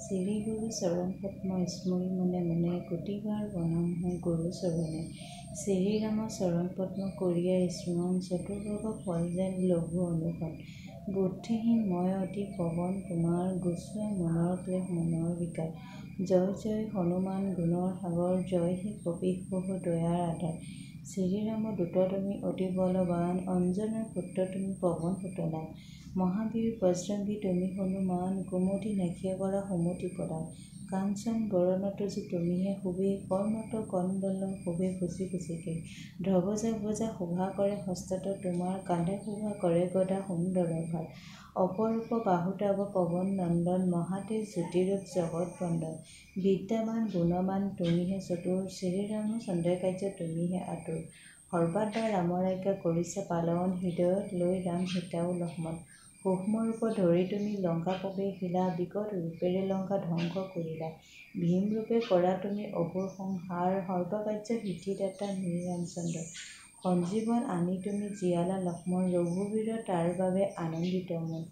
শ্ৰী গুৰু চৰণ পদ্ম স্মৰি মনে মনে কোটিবাৰ বনাম হয় গুৰু চৰণে। শ্ৰীৰাম চৰণ পদ্ম কৰিয়াই স্মৰণ চতুৰ্ভগ ফল যেন লঘু অনুসৰণ। বুদ্ধিহীন মই অতি পৱন কুমাৰ গুচোৱা মনৰ ক্লেশ মনৰ বিকাৰ। জয় জয় হনুমান গুণৰ সাগৰ জয় হে কপিহ বহু দয়াৰ আধাৰ। শ্ৰীৰাম দূত তুমি অতি বলৱান অঞ্জনৰ পুত্ৰ তুমি পৱন সুতনাম। মহাবীৰ বজৰংগী তুমি হনুমান কুমুদি নাখিয়া কৰা সুমতি প্ৰদান। কাঞ্চন বৰণ তজি তুমিহে শোভে কৰ্ণত কন্দল শোভে খুচি খুচিকে। ধ্বজা ভজা শোভা কৰে হস্তত তোমাৰ কান্ধে শোভা কৰে গদা সুন্দৰ ভাৰ। অপৰূপ বাহুতাব পৱন নন্দন মহাতেজ জ্যোতিৰূপ জগত বন্দন। বিদ্যাবান গুণবান তুমিহে চতুৰ শ্ৰীৰাম চন্দ্ৰ কাৰ্য তুমিহে আতুৰ। সৰ্বাত্মা ৰামৰ আজ্ঞা কৰিছে পালন হৃদয়ত লৈ ৰাম সীতাও লক্ষ্মণ। সূক্ষ্মৰূপ ধৰি তুমি লংকা প্ৰৱেশিলা বিকট ৰূপেৰে লংকা ধ্বংস কৰিলা। ভীম ৰূপে কৰা তুমি অসুৰ সংহাৰ সৰ্বকাৰ্য সিদ্ধিদাতা ৰামচন্দ্ৰ। সঞ্জীৱন আনি তুমি জীয়ালা লক্ষ্মণ ৰঘুবীৰ তাৰ বাবে আনন্দিত মন।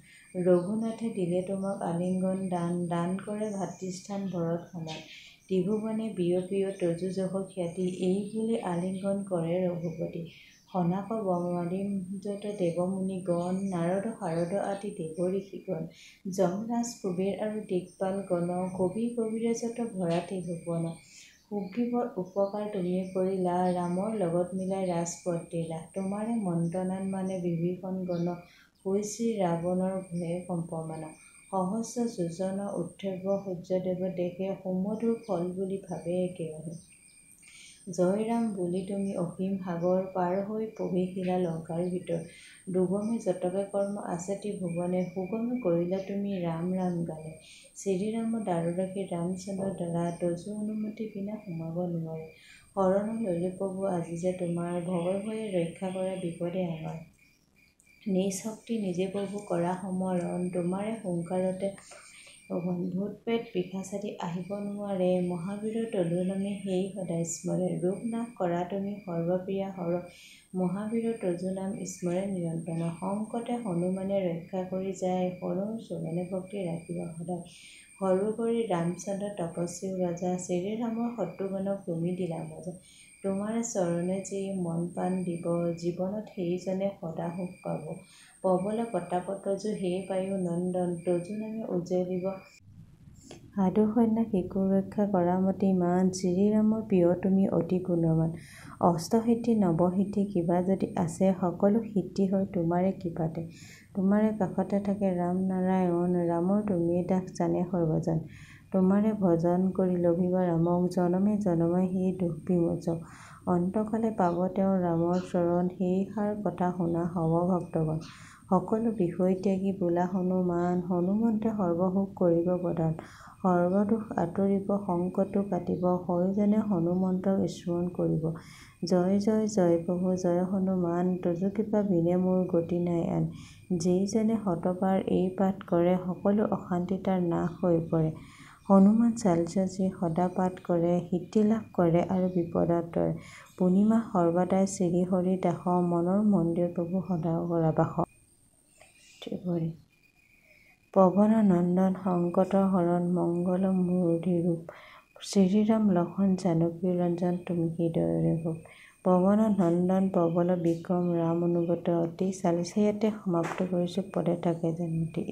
ৰঘুনাথে দিলে তোমাক আলিংগন দান কৰে ভাতৃস্থান ভৰত সমান। ত্ৰিভুৱনে বিয়পিও তজু যশ খ্যাতি এই বুলি আলিংগন কৰে ৰঘুপতি। সনাক ব্ৰহ্মাদিমযত দেৱমুনি গণ নাৰদ শাৰদ আদি দেৱ ঋষিগণ যমৰাজ কুবেৰ আৰু দিকপাল গণ কবি কবিৰাজত ভৰাতি ভুৱন সুগ্ৰীৱৰ উপকাৰ তুমিয়ে কৰিলা ৰামৰ লগত মিলাই ৰাজপদ দিলা তোমাৰে মন্ত্ৰণাত মানে বিভীষণ গণ হৈ শ্ৰী ৰাৱণৰ ভয়ে কম্পমান সহস্ৰ যোজন উদ্ধৱ সূৰ্যদেৱ দেখে সুমধুৰ ফল বুলি ভাবে একেৰাহে জয় ৰাম বুলি তুমি অসীম সাগৰ পাৰ হৈ প্ৰৱেশিলা লংকাৰ ভিতৰ দুগমে যতকে কৰ্ম আছে ত্ৰিভুৱনে সুগমে কৰিলা তুমি ৰাম ৰাম গালে শ্ৰীৰাম দাৰুৰাখি ৰামচন্দ্ৰ দ্বাৰা তজু অনুমতি বিনা সোমাব নোৱাৰে শৰণ ললে প্ৰভু আজি যে তোমাৰ ভয়ে ভয়ে ৰক্ষা কৰা বিপদে আমাৰ নিজ শক্তি নিজে প্ৰভু কৰা সমৰণ তোমাৰে হুংকাৰতে ভূত পেট পিশাচাদি আহিব নোৱাৰে মহাবীৰৰ তলু নামে সেই সদায় স্মৰে ৰোগ নাশ কৰা তুমি সৰ্বপ্ৰিয়া হৰ মহাবীৰৰ তজু নাম স্মৰে নিৰন্তন সংকটে হনুমানে ৰক্ষা কৰি যায় হৰৰ চৰণে ভক্তি ৰাখিবা সদায় সৰু কৰি ৰামচন্দ্ৰ তপস্বী ৰজা শ্ৰীৰামৰ শত্ৰুঘ্নক তুমি দিলা মজা তোমাৰে চৰণে যি মন প্ৰাণ দিব জীৱনত সেইজনে সদা সুখ পাব পবল প্ৰতাপ তজু সেই পায়ো নন্দন তজু নামে উজ্জ্বলিব সাধু সন্ন্যাস শিশু ৰক্ষা কৰামতি মান শ্ৰীৰামৰ প্ৰিয় তুমি অতি গুণৱান অষ্টসিদ্ধি নৱসিদ্ধি কিবা যদি আছে সকলো সিদ্ধি হয় তোমাৰে কৃপাতে তোমাৰে কাষতে থাকে ৰাম নাৰায়ণ ৰামৰ তুমিয়ে দাস জানে সৰ্বজন তোমাৰে ভজন কৰি লভিবা ৰামক জনমে জনমে সেই দুখ বিমোচক অন্তকালে পাব তেওঁ ৰামৰ চৰণ সেই সাৰ কথা শুনা হব ভক্তগণ সকলো বিষয় ত্যাগী বোলা হনুমান হনুমন্তে সৰ্বসুখ কৰিব প্ৰদান সৰ্বদোষ আঁতৰিব সংকটো কাটিব হয়জনে হনুমন্তক স্মৰণ কৰিব জয় জয় জয় প্ৰভু জয় হনুমান তজু কৃপা বিনে মোৰ গতি নাই আন যিজনে শতবাৰ এই পাঠ কৰে সকলো অশান্তি তাৰ নাশ হৈ পৰে হনুমান চালিচা যি সদা পাঠ কৰে সিদ্ধি লাভ কৰে আৰু বিপদত তৰে পূৰ্ণিমা সৰ্বদাই শ্ৰী হৰি দাস মনৰ মন্দিৰ প্ৰভু সদা কৰা বাস পৱন নন্দন সংকট হৰণ মংগল মূৰ্ধি ৰূপ শ্ৰীৰাম লক্ষ্মণ জানকী ৰঞ্জন তুমি হৃদয়ৰে ৰূপ পৱন নন্দন প্ৰবল বিক্ৰম ৰাম অনুগত অতি চালিচা ইয়াতে সমাপ্ত কৰিছোঁ পদে থাকে জন্মতি